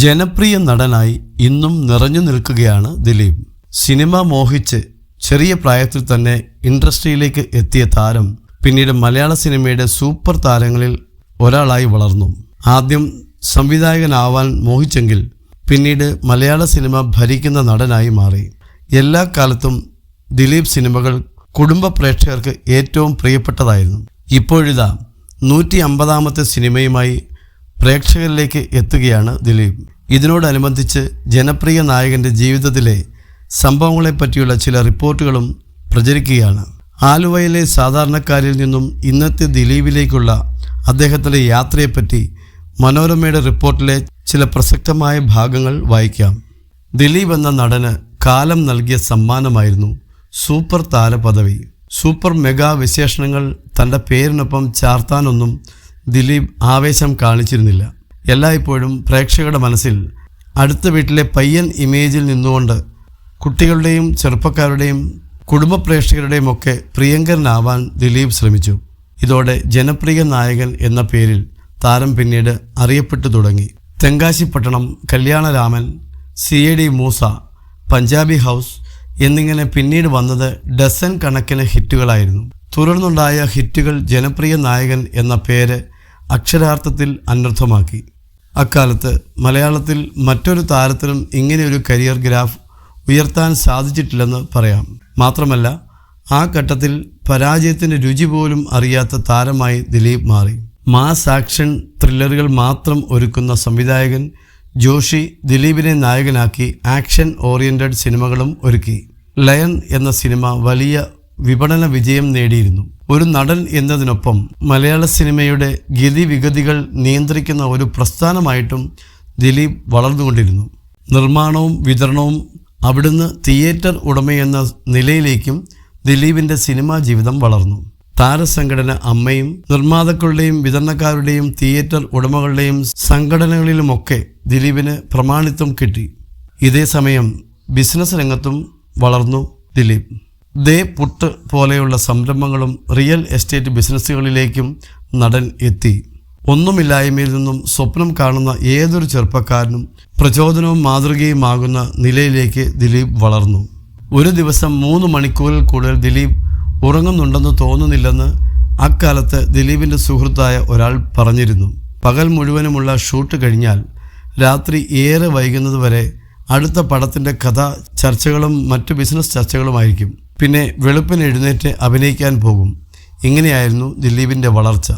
ജനപ്രിയ നടനായി ഇന്നും നിറഞ്ഞു നിൽക്കുകയാണ് ദിലീപ്. സിനിമ മോഹിച്ച് ചെറിയ പ്രായത്തിൽ തന്നെ ഇൻഡസ്ട്രിയിലേക്ക് എത്തിയ താരം പിന്നീട് മലയാള സിനിമയുടെ സൂപ്പർ താരങ്ങളിൽ ഒരാളായി വളർന്നു. ആദ്യം സംവിധായകനാവാൻ മോഹിച്ചെങ്കിൽ പിന്നീട് മലയാള സിനിമ ഭരിക്കുന്ന നടനായി മാറി. എല്ലാ കാലത്തും ദിലീപ് സിനിമകൾ കുടുംബ പ്രേക്ഷകർക്ക് ഏറ്റവും പ്രിയപ്പെട്ടതായിരുന്നു. ഇപ്പോഴിതാ 150ാമത്തെ സിനിമയുമായി പ്രേക്ഷകരിലേക്ക് എത്തുകയാണ് ദിലീപ്. ഇതിനോടനുബന്ധിച്ച് ജനപ്രിയ നായകൻ്റെ ജീവിതത്തിലെ സംഭവങ്ങളെപ്പറ്റിയുള്ള ചില റിപ്പോർട്ടുകളും പ്രചരിക്കുകയാണ്. ആലുവയിലെ സാധാരണക്കാരിൽ നിന്നും ഇന്നത്തെ ദിലീപിലേക്കുള്ള അദ്ദേഹത്തിൻ്റെ യാത്രയെപ്പറ്റി മനോരമയുടെ റിപ്പോർട്ടിലെ ചില പ്രസക്തമായ ഭാഗങ്ങൾ വായിക്കാം. ദിലീപ് എന്ന നടന് കാലം നൽകിയ സമ്മാനമായിരുന്നു സൂപ്പർ താര പദവി. സൂപ്പർ മെഗാ വിശേഷണങ്ങൾ തൻ്റെ പേരിനൊപ്പം ചാർത്താനൊന്നും ദിലീപ് ആവേശം കാണിച്ചിരുന്നില്ല. എല്ലായ്പ്പോഴും പ്രേക്ഷകരുടെ മനസ്സിൽ അടുത്ത വീട്ടിലെ പയ്യൻ ഇമേജിൽ നിന്നുകൊണ്ട് കുട്ടികളുടെയും ചെറുപ്പക്കാരുടെയും കുടുംബ പ്രേക്ഷകരുടെയും ഒക്കെ പ്രിയങ്കരനാവാൻ ദിലീപ് ശ്രമിച്ചു. ഇതോടെ ജനപ്രിയ നായകൻ എന്ന പേരിൽ താരം പിന്നീട് അറിയപ്പെട്ടു തുടങ്ങി. തെങ്കാശിപ്പട്ടണം, കല്യാണരാമൻ, CID മൂസ, പഞ്ചാബി ഹൗസ് എന്നിങ്ങനെ പിന്നീട് വന്നത് ഡസൻ കണക്കിന് ഹിറ്റുകളായിരുന്നു. തുടർന്നുണ്ടായ ഹിറ്റുകൾ ജനപ്രിയ നായകൻ എന്ന പേര് അക്ഷരാർത്ഥത്തിൽ അനർത്ഥമാക്കി. അക്കാലത്ത് മലയാളത്തിൽ മറ്റൊരു താരത്തിനും ഇങ്ങനെയൊരു കരിയർ ഗ്രാഫ് ഉയർത്താൻ സാധിച്ചിട്ടില്ലെന്ന് പറയാം. മാത്രമല്ല, ആ ഘട്ടത്തിൽ പരാജയത്തിൻ്റെ രുചി പോലും അറിയാത്ത താരമായി ദിലീപ് മാറി. മാസ് ആക്ഷൻ ത്രില്ലറുകൾ മാത്രം ഒരുക്കുന്ന സംവിധായകൻ ജോഷി ദിലീപിനെ നായകനാക്കി ആക്ഷൻ ഓറിയന്റഡ് സിനിമകളും ഒരുക്കി. ലയൺ എന്ന സിനിമ വലിയ വിപണന വിജയം നേടിയിരുന്നു. ഒരു നടൻ എന്നതിനൊപ്പം മലയാള സിനിമയുടെ ഗതിവിഗതികൾ നിയന്ത്രിക്കുന്ന ഒരു പ്രസ്ഥാനമായിട്ടും ദിലീപ് വളർന്നുകൊണ്ടിരുന്നു. നിർമ്മാണവും വിതരണവും അവിടുന്ന് തിയേറ്റർ ഉടമയെന്ന നിലയിലേക്കും ദിലീപിൻ്റെ സിനിമാ ജീവിതം വളർന്നു. താരസംഘടന അമ്മയും നിർമ്മാതാക്കളുടെയും വിതരണക്കാരുടെയും തിയേറ്റർ ഉടമകളുടെയും സംഘടനകളിലുമൊക്കെ ദിലീപിന് പ്രമാണിത്വം കിട്ടി. ഇതേസമയം ബിസിനസ് രംഗത്തും വളർന്നു ദിലീപ്. ദേ പുട്ട് പോലെയുള്ള സംരംഭങ്ങളും റിയൽ എസ്റ്റേറ്റ് ബിസിനസ്സുകളിലേക്കും നടൻ എത്തി. ഒന്നുമില്ലായ്മയിൽ നിന്നും സ്വപ്നം കാണുന്ന ഏതൊരു ചെറുപ്പക്കാരനും പ്രചോദനവും മാതൃകയുമാകുന്ന നിലയിലേക്ക് ദിലീപ് വളർന്നു. ഒരു ദിവസം 3 മണിക്കൂറിൽ കൂടുതൽ ദിലീപ് ഉറങ്ങുന്നുണ്ടെന്ന് തോന്നുന്നില്ലെന്ന് അക്കാലത്ത് ദിലീപിൻ്റെ സുഹൃത്തായ ഒരാൾ പറഞ്ഞിരുന്നു. പകൽ മുഴുവനുമുള്ള ഷൂട്ട് കഴിഞ്ഞാൽ രാത്രി ഏറെ വൈകുന്നതുവരെ അടുത്ത പടത്തിൻ്റെ കഥ ചർച്ചകളും മറ്റു ബിസിനസ് ചർച്ചകളുമായിരിക്കും. പിന്നെ വെളുപ്പിന് എഴുന്നേറ്റ് അഭിനയിക്കാൻ പോകും. ഇങ്ങനെയായിരുന്നു ദിലീപിൻ്റെ വളർച്ച.